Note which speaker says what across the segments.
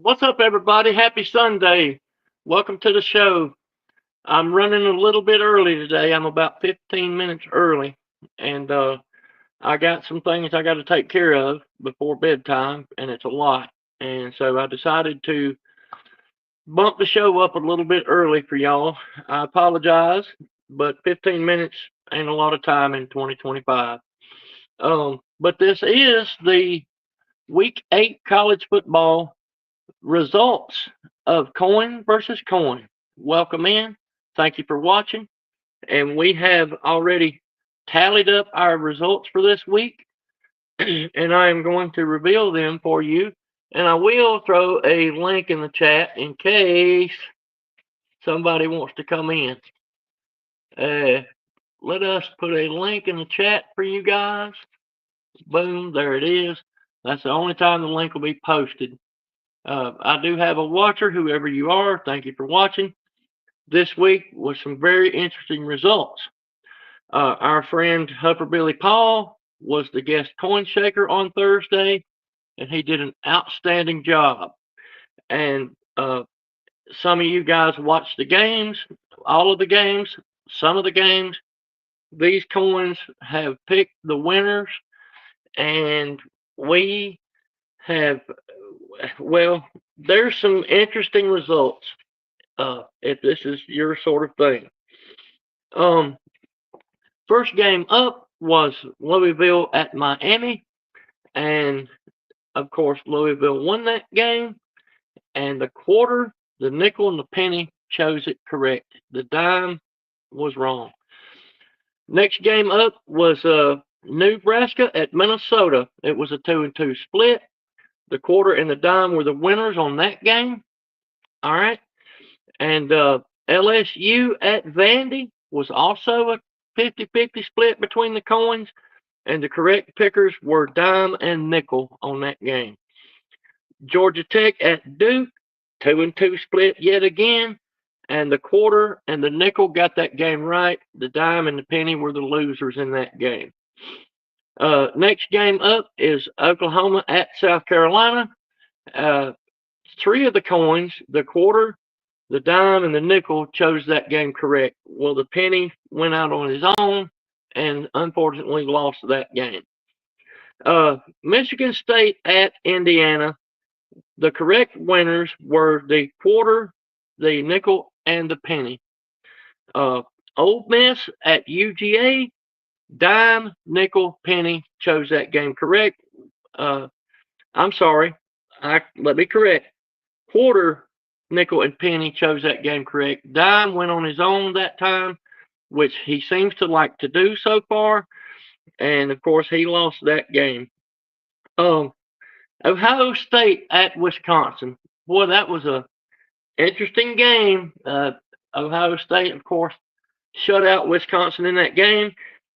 Speaker 1: What's up, everybody? Happy Sunday. Welcome to the show. I'm running a little bit early today. I'm about 15 minutes early, and I got some things I got to take care of before bedtime, and it's a lot. And so I decided to bump the show up a little bit early for y'all. I apologize, but 15 minutes ain't a lot of time in 2025. But this is the Week 8 college football results of coin versus coin. Welcome in. Thank you for watching. And we have already tallied up our results for this week, and I am going to reveal them for you. And I will throw a link in the chat in case somebody wants to come in. Uh, Let us put a link in the chat for you guys. Boom, there it is. That's the only time the link will be posted. I do have a watcher, whoever you are. Thank you for watching. This week was some very interesting results. Our friend Hupper Billy Paul was the guest coin shaker on Thursday, and he did an outstanding job. And some of you guys watched the games, all of the games, some of the games. These coins have picked the winners, and we have, well, there's some interesting results if this is your sort of thing. Um, First game up was Louisville at Miami, and of course, Louisville won that game. And the quarter, the nickel, and the penny chose it correct. The dime was wrong. Next game up was Nebraska at Minnesota. It was a 2-2 split. The quarter and the dime were the winners on that game. All right. And LSU at Vandy was also a 50-50 split between the coins, and the correct pickers were dime and nickel on that game. Georgia Tech at Duke, 2-2 split yet again, and the quarter and the nickel got that game right. The dime and the penny were the losers in that game. Next game up is Oklahoma at South Carolina. Three of the coins, the quarter, the dime, and the nickel, chose that game correct. Well, the penny went out on his own and unfortunately lost that game. Michigan State at Indiana. The correct winners were the quarter, the nickel, and the penny. Ole Miss at UGA. Dime, nickel, penny chose that game correct. I'm sorry. Let me correct. Quarter, nickel, and penny chose that game correct. Dime went on his own that time, which he seems to like to do so far. And of course, he lost that game. Ohio State at Wisconsin. Boy, that was a interesting game. Ohio State, of course, shut out Wisconsin in that game.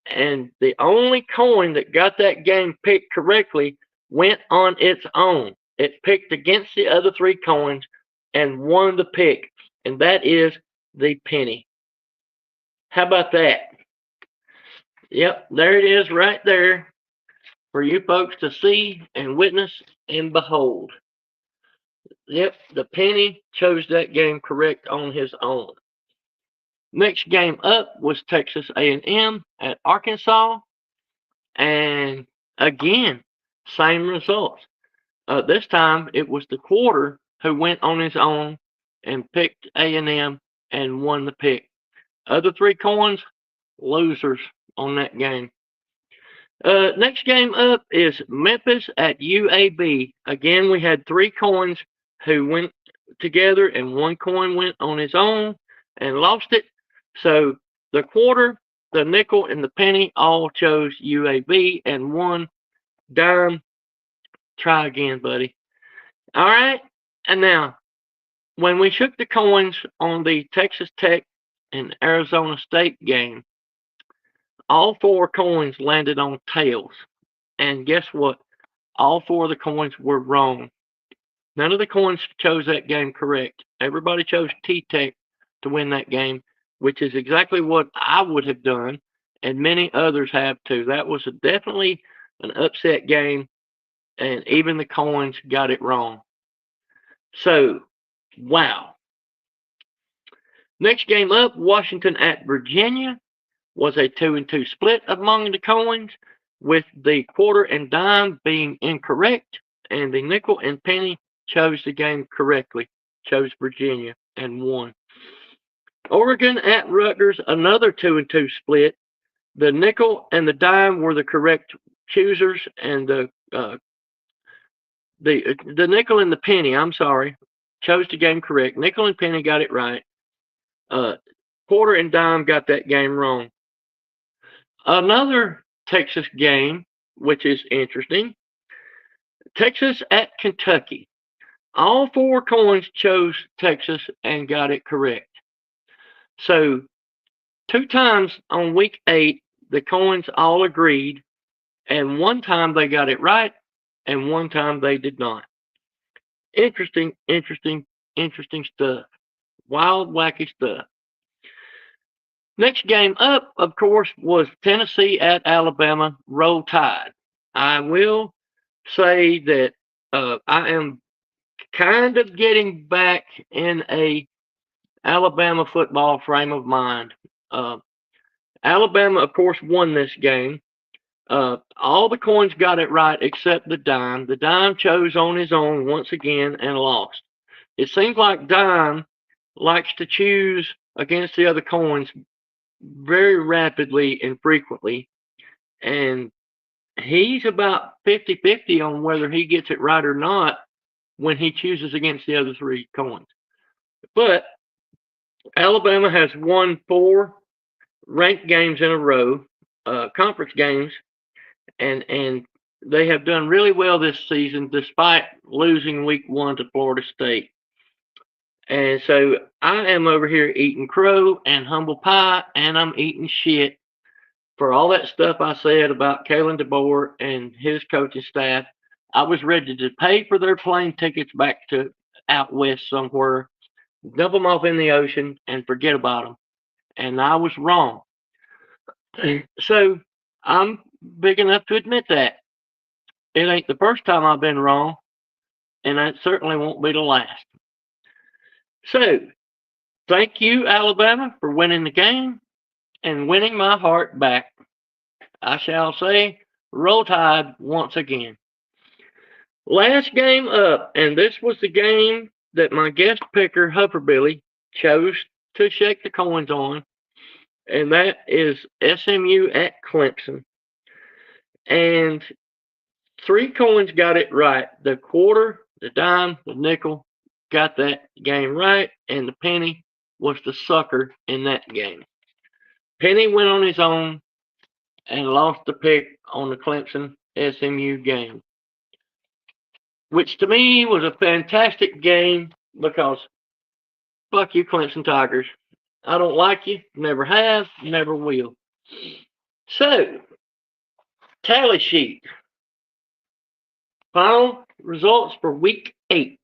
Speaker 1: And the only coin that got that game picked correctly went on its own. It picked against the other three coins and won the pick, and that is the penny. How about that? Yep, there it is right there for you folks to see and witness and behold. Yep, the penny chose that game correct on his own. Next game up was Texas A&M at Arkansas, and again, same results. This time it was the quarter who went on his own and picked A&M and won the pick. Other three coins, losers on that game. Next game up is Memphis at UAB. Again, we had three coins who went together, and one coin went on his own and lost it. So the quarter, the nickel, and the penny all chose UAB and won. Dime, try again, buddy. All right. And now, when we shook the coins on the Texas Tech and Arizona State game, all four coins landed on tails. And guess what? All four of the coins were wrong. None of the coins chose that game correct. Everybody chose T-Tech to win that game, which is exactly what I would have done, and many others have too. That was definitely an upset game, and even the coins got it wrong. So, wow. Next game up, Washington at Virginia, was a 2-2 split among the coins, with the quarter and dime being incorrect, and the nickel and penny chose the game correctly, chose Virginia, and won. Oregon at Rutgers, another 2-2 split. The nickel and the dime were the correct choosers, and the nickel and the penny, I'm sorry, chose the game correct. Nickel and penny got it right. Quarter and dime got that game wrong. Another Texas game, which is interesting. Texas at Kentucky. All four coins chose Texas and got it correct. So, two times on week 8, the coins all agreed, and one time they got it right, and one time they did not. Interesting, interesting, interesting stuff. Wild, wacky stuff. Next game up, of course, was Tennessee at Alabama. Roll Tide. I will say that I am kind of getting back in a Alabama football frame of mind. Alabama, of course, won this game. All the coins got it right except the dime. The dime chose on his own once again and lost. It seems like dime likes to choose against the other coins very rapidly and frequently, and he's about 50-50 on whether he gets it right or not when he chooses against the other three coins. But Alabama has won 4 ranked games in a row, conference games, and they have done really well this season despite losing week 1 to Florida State. And so I am over here eating crow and humble pie, and I'm eating shit for all that stuff I said about Kalen DeBoer and his coaching staff. I was ready to pay for their plane tickets back to out west somewhere, dump them off in the ocean, and forget about them. And I was wrong. So I'm big enough to admit that. It ain't the first time I've been wrong, and it certainly won't be the last. So, thank you, Alabama, for winning the game and winning my heart back. I shall say, Roll Tide once again. Last game up, and this was the game that my guest picker, Hufferbilly, chose to shake the coins on, and that is SMU at Clemson. And 3 coins got it right. The quarter, the dime, the nickel got that game right, and the penny was the sucker in that game. Penny went on his own and lost the pick on the Clemson SMU game, which to me was a fantastic game because fuck you, Clemson Tigers. I don't like you, never have, never will. So, tally sheet. Final results for week 8.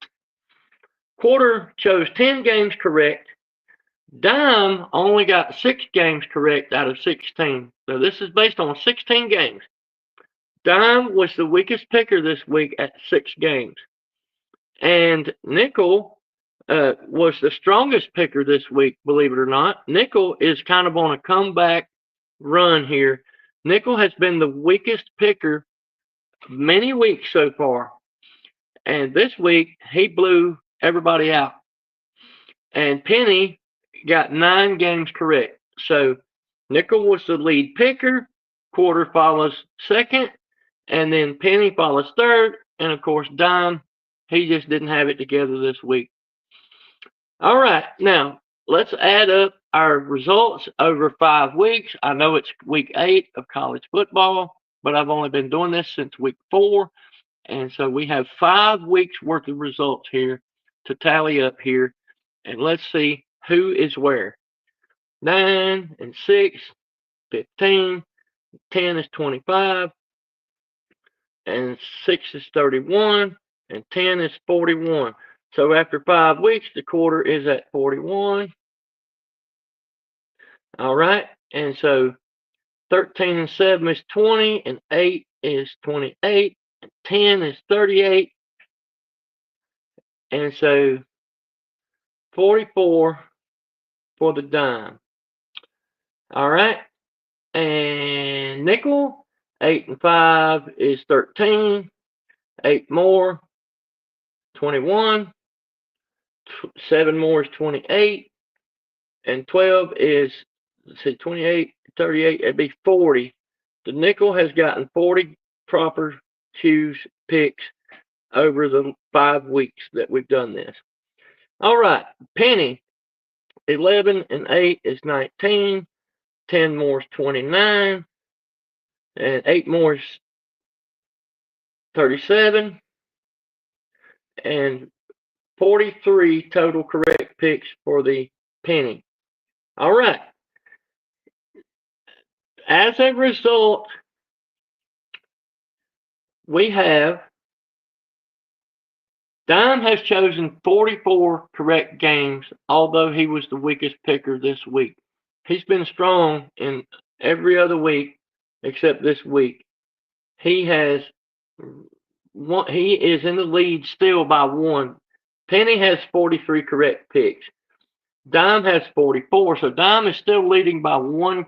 Speaker 1: Quarter chose 10 games correct. Dime only got 6 games correct out of 16. So this is based on 16 games. Dime was the weakest picker this week at 6 games. And Nickel was the strongest picker this week, believe it or not. Nickel is kind of on a comeback run here. Nickel has been the weakest picker many weeks so far. And this week, he blew everybody out. And Penny got 9 games correct. So Nickel was the lead picker. Quarter follows second. And then Penny follows third. And of course, Dime, he just didn't have it together this week. All right. Now, let's add up our results over 5 weeks. I know it's week 8 of college football, but I've only been doing this since week 4. And so we have 5 weeks worth of results here to tally up here. And let's see who is where. 9 and 6, 15. 10 is 25. And 6 is 31. And 10 is 41. So after 5 weeks, the quarter is at 41. All right. And so 13 and 7 is 20. And 8 is 28. And 10 is 38. And so 44 for the dime. All right. And nickel, 8 and 5 is 13. 8 more, 21. 7 more is 28. And 12 is, let's see, 28, 38, it'd be 40. The nickel has gotten 40 proper choose picks over the 5 weeks that we've done this. All right, penny, 11 and 8 is 19. 10 more is 29. And 8 more is 37. And 43 total correct picks for the penny. All right. As a result, we have Dime has chosen 44 correct games, although he was the weakest picker this week. He's been strong in every other week except this week. He is in the lead still by 1. Penny has 43 correct picks. Dime has 44, so Dime is still leading by one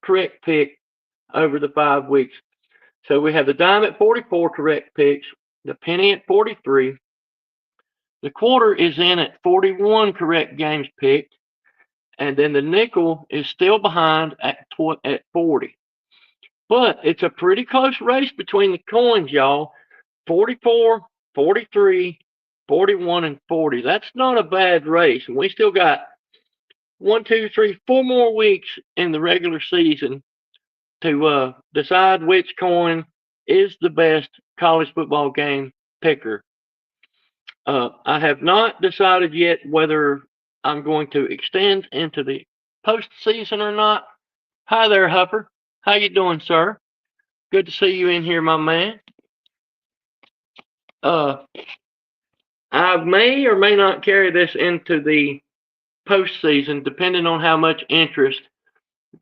Speaker 1: correct pick over the 5 weeks. So we have the dime at 44 correct picks, the penny at 43. The quarter is in at 41 correct games picked, and then the nickel is still behind at 40. But it's a pretty close race between the coins, y'all. 44, 43, 41, and 40. That's not a bad race. And we still got 1, 2, 3, 4 more weeks in the regular season to decide which coin is the best college football game picker. I have not decided yet whether I'm going to extend into the postseason or not. Hi there, Huffer. How you doing, sir? Good to see you in here, my man. I may or may not carry this into the postseason, depending on how much interest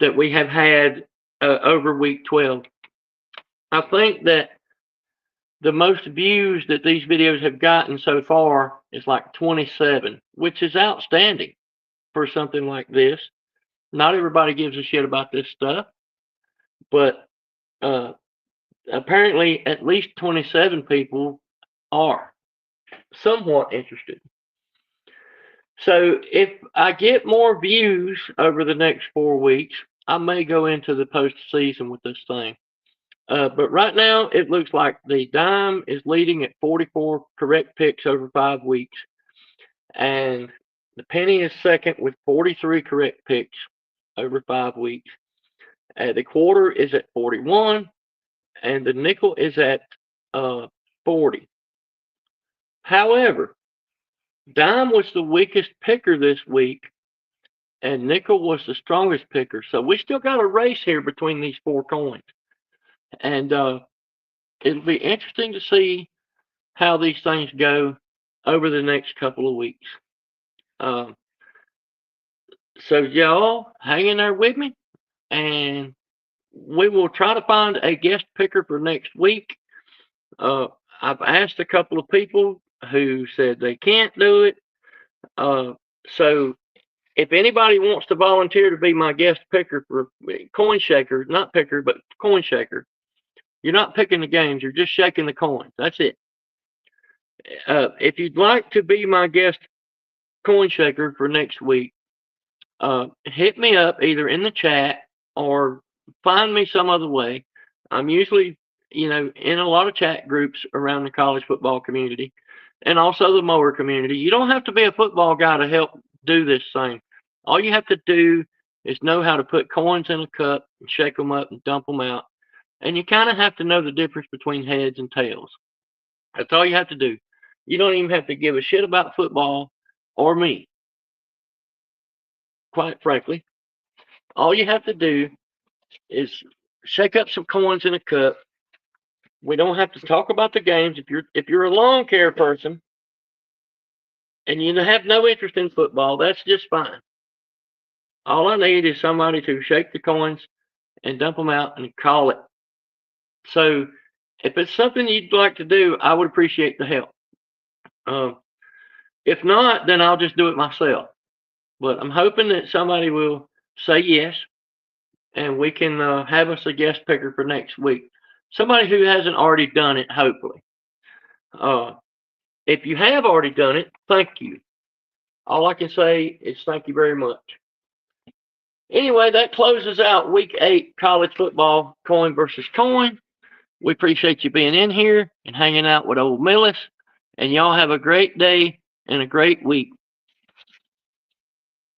Speaker 1: that we have had over week 12. I think that the most views that these videos have gotten so far is like 27, which is outstanding for something like this. Not everybody gives a shit about this stuff, but apparently at least 27 people are somewhat interested. So if I get more views over the next 4 weeks, I may go into the postseason with this thing. But right now, it looks like the dime is leading at 44 correct picks over 5 weeks. And the penny is second with 43 correct picks over 5 weeks. The quarter is at 41. And the nickel is at 40. However, dime was the weakest picker this week. And nickel was the strongest picker. So we still got a race here between these 4 coins. And it'll be interesting to see how these things go over the next couple of weeks. So y'all hang in there with me, and we will try to find a guest picker for next week. I've asked a couple of people who said they can't do it. So if anybody wants to volunteer to be my guest picker for coin shaker, not picker, but coin shaker, you're not picking the games, you're just shaking the coins. That's it. If you'd like to be my guest coin shaker for next week, hit me up either in the chat or find me some other way. I'm usually, in a lot of chat groups around the college football community and also the mower community. You don't have to be a football guy to help do this thing. All you have to do is know how to put coins in a cup and shake them up and dump them out. And you kind of have to know the difference between heads and tails. That's all you have to do. You don't even have to give a shit about football or me. Quite frankly, all you have to do is shake up some coins in a cup. We don't have to talk about the games. If you're a lawn care person and you have no interest in football, that's just fine. All I need is somebody to shake the coins and dump them out and call it. So if it's something you'd like to do, I would appreciate the help. If not, then I'll just do it myself. But I'm hoping that somebody will say yes, and we can have us a guest picker for next week. Somebody who hasn't already done it, hopefully. Uh, if you have already done it, thank you. All I can say is thank you very much. Anyway, that closes out week 8 college football, coin versus coin. We appreciate you being in here and hanging out with old Millis. And y'all have a great day and a great week.